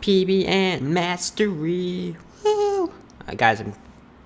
PBN Mastery. Woo! Guys, I'm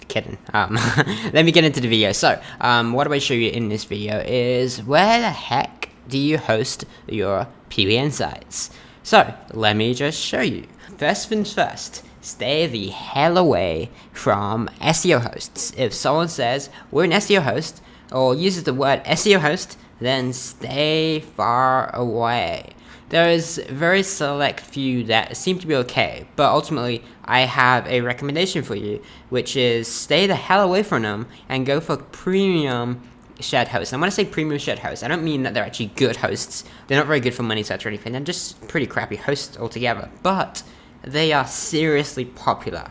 kidding. Let me get into the video. So, what do I show you in this video is where the heck do you host your PBN sites? So, let me just show you. First things first, stay the hell away from SEO hosts. If someone says, we're an SEO host, or uses the word SEO host, then stay far away. There is very select few that seem to be okay, but ultimately, I have a recommendation for you, which is stay the hell away from them and go for premium shared hosts. And when I say premium shared hosts, I don't mean that they're actually good hosts. They're not very good for money sites or anything. They're just pretty crappy hosts altogether. But they are seriously popular.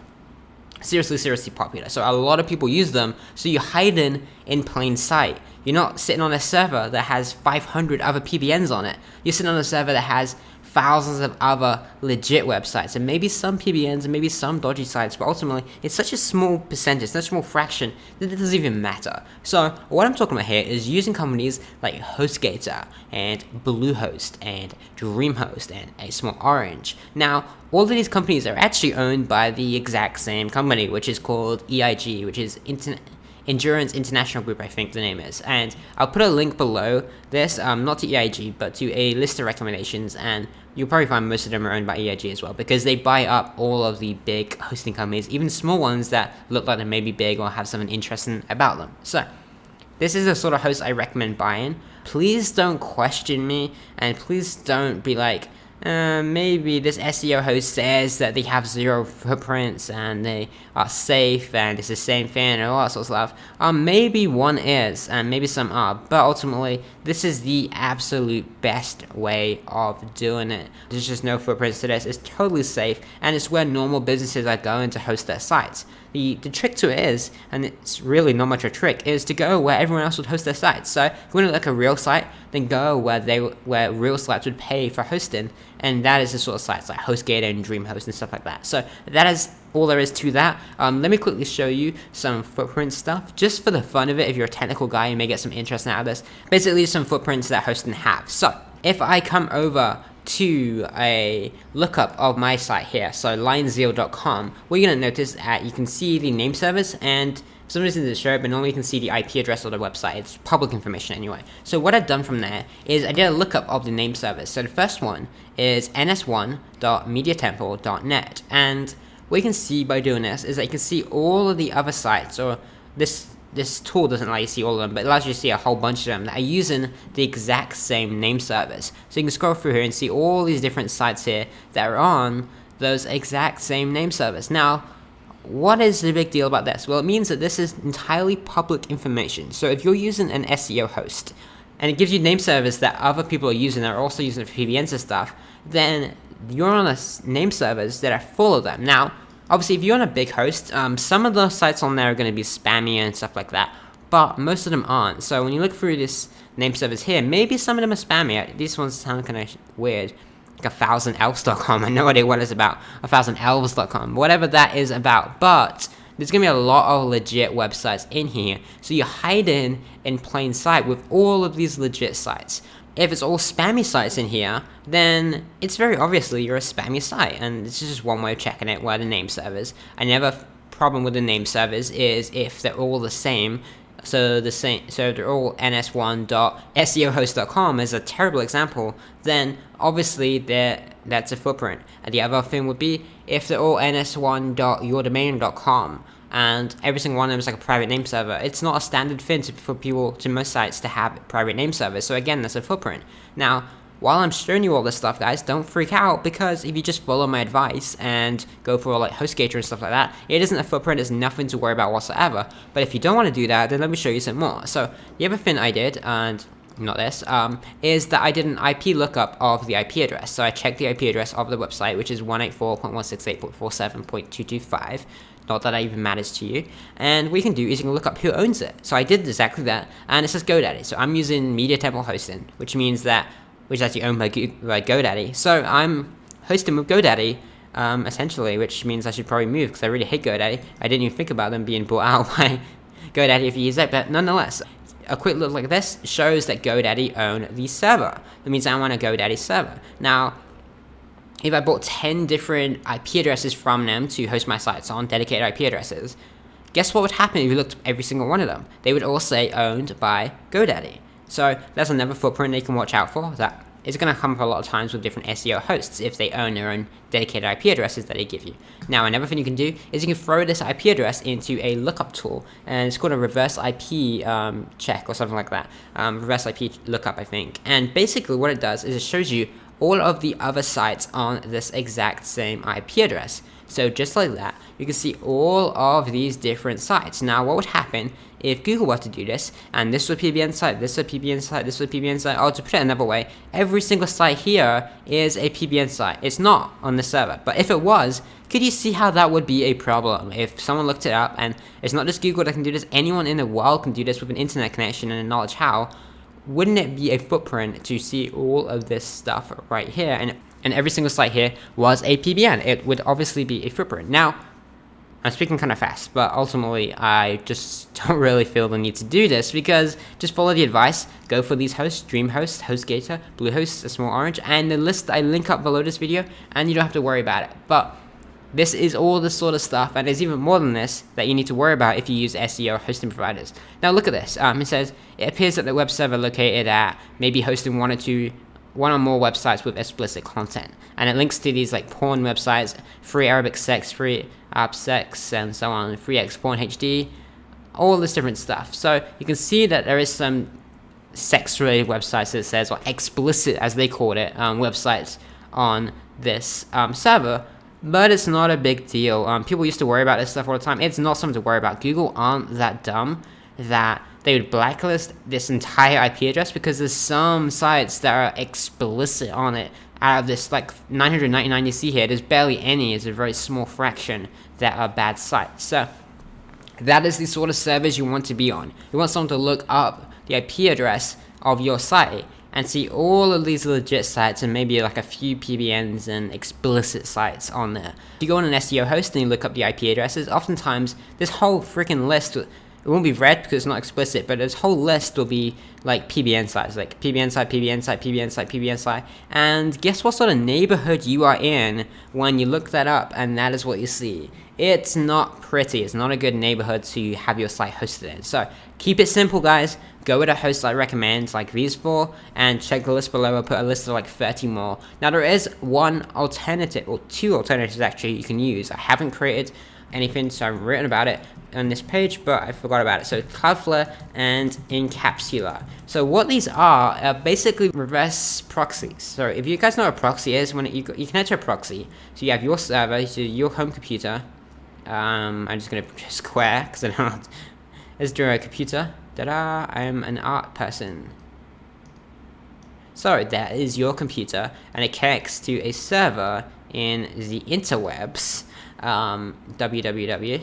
Seriously popular. So a lot of people use them, so you're hiding in plain sight. You're not sitting on a server that has 500 other PBNs on it. You're sitting on a server that has thousands of other legit websites, and maybe some PBNs and maybe some dodgy sites, but ultimately it's such a small percentage, such a small fraction that it doesn't even matter. So what I'm talking about here is using companies like HostGator and Bluehost and DreamHost and A Small Orange. Now, all of these companies are actually owned by the exact same company, which is called EIG, which is Endurance International Group, I think the name is. And I'll put a link below this, not to EIG, but to a list of recommendations, and you'll probably find most of them are owned by EIG as well, because they buy up all of the big hosting companies, even small ones that look like they may be big or have something interesting about them. So, this is the sort of host I recommend buying. Please don't question me, and please don't be like, maybe this SEO host says that they have 0 footprints and they are safe and it's the same thing and all that sort of stuff. Maybe one is, and maybe some are, but ultimately, this is the absolute best way of doing it. There's just no footprints to this. It's totally safe, and it's where normal businesses are going to host their sites. The trick to it is, and it's really not much of a trick, is to go where everyone else would host their sites. So if you want to look at a real site, then go where real sites would pay for hosting, and that is the sort of sites like HostGator and DreamHost and stuff like that. So that is all there is to that. Let me quickly show you some footprint stuff, just for the fun of it. If you're a technical guy, you may get some interest out of this. Basically, some footprints that hosting have. So if I come over to a lookup of my site here, so linezeal.com, what you're going to notice that you can see the name service, and for some reason it doesn't show it, but normally you can see the IP address of the website. It's public information anyway. So what I've done from there is I did a lookup of the name service. So the first one is ns1.mediatemple.net, and what you can see by doing this is that you can see all of the other sites, or this tool doesn't allow you to see all of them, but it allows you to see a whole bunch of them that are using the exact same name service. So you can scroll through here and see all these different sites here that are on those exact same name service. Now, what is the big deal about this? Well, it means that this is entirely public information. So if you're using an SEO host, and it gives you name service that other people are using that are also using it for PBNs and stuff, then you're on a name servers that are full of them. Now, obviously, if you're on a big host, some of the sites on there are going to be spammy and stuff like that, but most of them aren't. So when you look through this name service here, maybe some of them are spammy. These ones sound kind of weird, like 1000elves.com. I have no idea what it's about. 1000elves.com, whatever that is about. But there's going to be a lot of legit websites in here, so you're hiding in plain sight with all of these legit sites. If it's all spammy sites in here, then it's very obviously you're a spammy site, and this is just one way of checking it, where the name servers. Another problem with the name servers is if they're all the same. So they're all ns1.seohost.com is a terrible example, then obviously that's a footprint. And the other thing would be if they're all ns1.yourdomain.com, and every single one of them is like a private name server. It's not a standard thing for most sites to have private name servers. So again, that's a footprint. Now, while I'm showing you all this stuff, guys, don't freak out, because if you just follow my advice and go for like HostGator and stuff like that, it isn't a footprint. It's nothing to worry about whatsoever. But if you don't want to do that, then let me show you some more. So the other thing I did, and not this, is that I did an IP lookup of the IP address. So I checked the IP address of the website, which is 184.168.47.225. Not that it even matters to you. And what you can do is you can look up who owns it. So I did exactly that, and it says GoDaddy. So I'm using Media Temple hosting, which is actually owned by GoDaddy. So I'm hosting with GoDaddy, essentially, which means I should probably move, because I really hate GoDaddy. I didn't even think about them being bought out by GoDaddy if you use it, but nonetheless, a quick look like this shows that GoDaddy own the server. That means I want a GoDaddy server. Now, if I bought 10 different IP addresses from them to host my sites on, dedicated IP addresses, guess what would happen if you looked at every single one of them? They would all say owned by GoDaddy. So that's another footprint they can watch out for. That is going to come up a lot of times with different SEO hosts if they own their own dedicated IP addresses that they give you. Now, another thing you can do is you can throw this IP address into a lookup tool, and it's called a reverse IP check or something like that. Reverse IP lookup, I think. And basically what it does is it shows you all of the other sites on this exact same IP address. So just like that, you can see all of these different sites. Now, what would happen if Google were to do this, and this was a PBN site, this was a PBN site, this was a PBN site, or to put it another way, every single site here is a PBN site. It's not on the server, but if it was, could you see how that would be a problem? If someone looked it up, and it's not just Google that can do this, anyone in the world can do this with an internet connection and a knowledge how, wouldn't it be a footprint to see all of this stuff right here? And every single site here was a PBN. It would obviously be a footprint. Now, I'm speaking kind of fast, but ultimately I just don't really feel the need to do this, because just follow the advice, go for these hosts: DreamHost, HostGator, Bluehost, a small orange, and the list I link up below this video, and you don't have to worry about it. But this is all the sort of stuff, and there's even more than this that you need to worry about if you use SEO hosting providers. Now look at this. It says, it appears that the web server located at maybe hosting one or more websites with explicit content, and it links to these like porn websites, free Arabic sex, free app sex, and so on, free X porn HD, all this different stuff. So you can see that there is some sex related websites that says, or explicit as they called it, websites on this server. But it's not a big deal. People used to worry about this stuff all the time. It's not something to worry about. Google aren't that dumb that they would blacklist this entire IP address, because there's some sites that are explicit on it. Out of this like 999 you see here, there's barely any. It's a very small fraction that are bad sites. So that is the sort of servers you want to be on. You want someone to look up the IP address of your site and see all of these legit sites and maybe like a few PBNs and explicit sites on there. If you go on an SEO host and you look up the IP addresses, oftentimes this whole freaking list, it won't be red because it's not explicit, but this whole list will be like PBN sites, like PBN site, PBN site, PBN site, PBN site. And guess what sort of neighborhood you are in when you look that up, and that is what you see. It's not pretty. It's not a good neighborhood to have your site hosted in. So keep it simple, guys. Go with a host I recommend, like these four, and check the list below. I'll put a list of like 30 more. Now there is one alternative, or two alternatives actually, you can use. I haven't created anything, so I've written about it on this page, but I forgot about it. So Cloudflare and Encapsula. So what these are basically reverse proxies. So if you guys know what a proxy is, when you connect to a proxy, so you have your server to your home computer. I'm just gonna square because I don't know. Let's draw a computer. Ta-da! I am an art person. So that is your computer, and it connects to a server in the interwebs, www.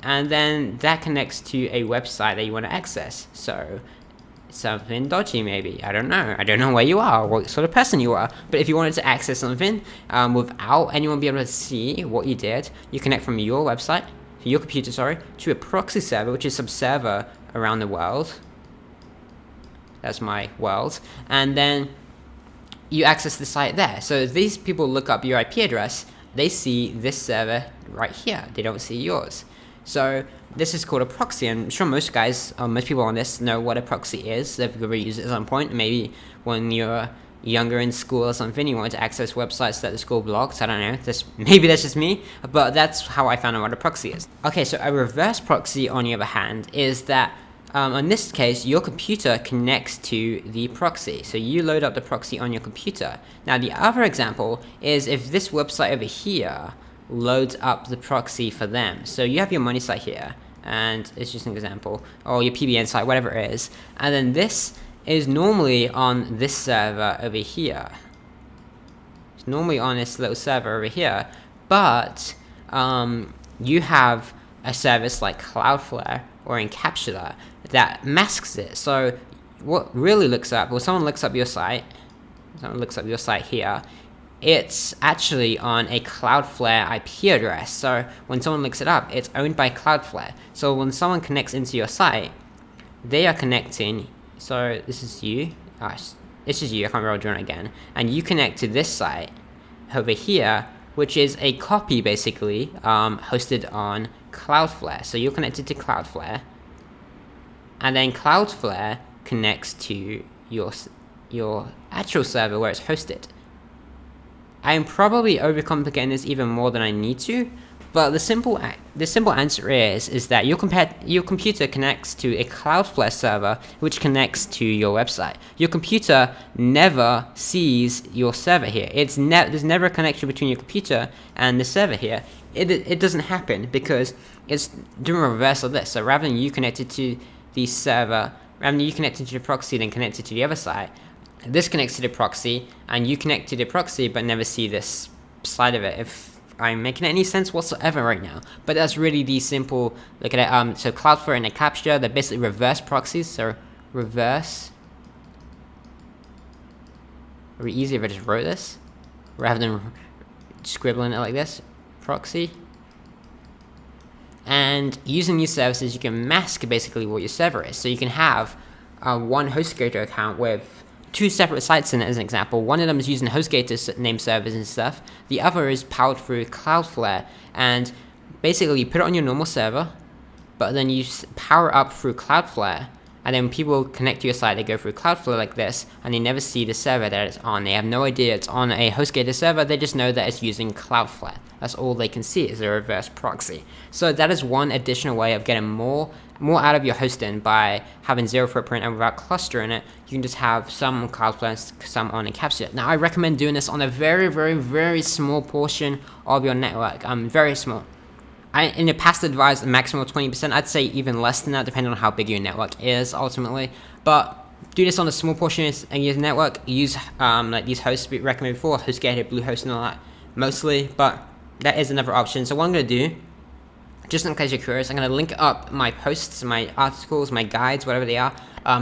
And then that connects to a website that you want to access. So something dodgy maybe. I don't know where you are, what sort of person you are. But if you wanted to access something without anyone being able to see what you did, you connect from your website, your computer, to a proxy server, which is some server around the world. That's my world. And then you access the site there. So if these people look up your IP address, they see this server right here. They don't see yours. So this is called a proxy, and I'm sure most guys, most people on this know what a proxy is. They've ever used it at some point. Maybe when you're younger in school or something, you wanted to access websites that the school blocked. I don't know. Maybe that's just me, but that's how I found out what a proxy is. Okay, so a reverse proxy, on the other hand, is that in this case, your computer connects to the proxy. So you load up the proxy on your computer. Now, the other example is if this website over here loads up the proxy for them. So you have your money site here, and it's just an example, or your PBN site, whatever it is. And then this is normally on this server over here. It's normally on this little server over here, but you have a service like Cloudflare or Encapsula that masks it. So what really looks up, well, someone looks up your site here, it's actually on a Cloudflare IP address. So when someone looks it up, it's owned by Cloudflare. So when someone connects into your site, they are connecting. So this is you. this is you, I can't remember doing it again, and you connect to this site over here, which is a copy basically hosted on Cloudflare. So you're connected to Cloudflare, and then Cloudflare connects to your actual server where it's hosted. I'm probably overcomplicating this even more than I need to, but the simple answer is that your computer connects to a Cloudflare server which connects to your website. Your computer never sees your server here. There's never a connection between your computer and the server here. It doesn't happen because it's doing a reverse of this. So rather than you connected to the server, rather than you connected to the proxy then connected to the other site, this connects to the proxy and you connect to the proxy but never see this side of it, if I'm making any sense whatsoever right now. But that's really the simple look at it. So Cloudflare and a capture, they're basically reverse proxies. So reverse. It would be easier if I just wrote this rather than scribbling it like this. Proxy. And using these services, you can mask basically what your server is. So you can have one HostGator account with 2 separate sites in it as an example. One of them is using HostGator name servers and stuff. The other is powered through Cloudflare. And basically you put it on your normal server, but then you power up through Cloudflare. And then people connect to your site, they go through Cloudflare like this, and they never see the server that it's on. They have no idea it's on a HostGator server, they just know that it's using Cloudflare. That's all they can see is a reverse proxy. So that is one additional way of getting more out of your hosting by having zero footprint and without clustering it. You can just have some on Cloudflare, some on Encapsulate. Now I recommend doing this on a very, very, very small portion of your network. Very small. I in the past advised a maximum of 20%. I'd say even less than that, depending on how big your network is ultimately. But do this on a small portion of your network. Use like these hosts we recommended before, HostGator, Bluehost, and all that mostly. But that is another option. So what I'm gonna do, just in case you're curious, I'm gonna link up my posts, my articles, my guides, whatever they are,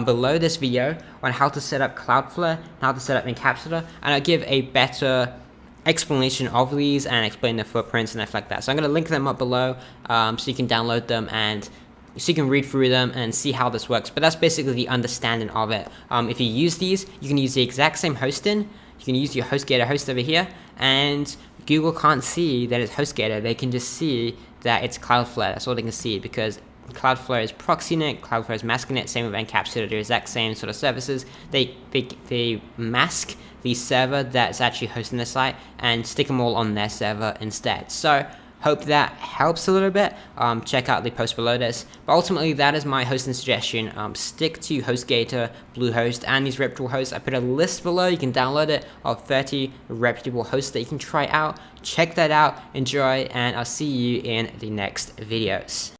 below this video on how to set up Cloudflare, how to set up Encapsulator, and I'll give a better explanation of these and explain the footprints and stuff like that. So I'm going to link them up below so you can download them and so you can read through them and see how this works. But that's basically the understanding of it. If you use these, you can use the exact same hosting. You can use your HostGator host over here, and Google can't see that it's HostGator. They can just see that it's Cloudflare. That's all they can see because Cloudflare is proxying it, Cloudflare is masking it, same with Encapsulator, the exact same sort of services. They mask the server that's actually hosting the site and stick them all on their server instead. So hope that helps a little bit. Check out the post below this. But ultimately, that is my hosting suggestion. Stick to HostGator, Bluehost, and these reputable hosts. I put a list below. You can download it of 30 reputable hosts that you can try out. Check that out, enjoy, and I'll see you in the next videos.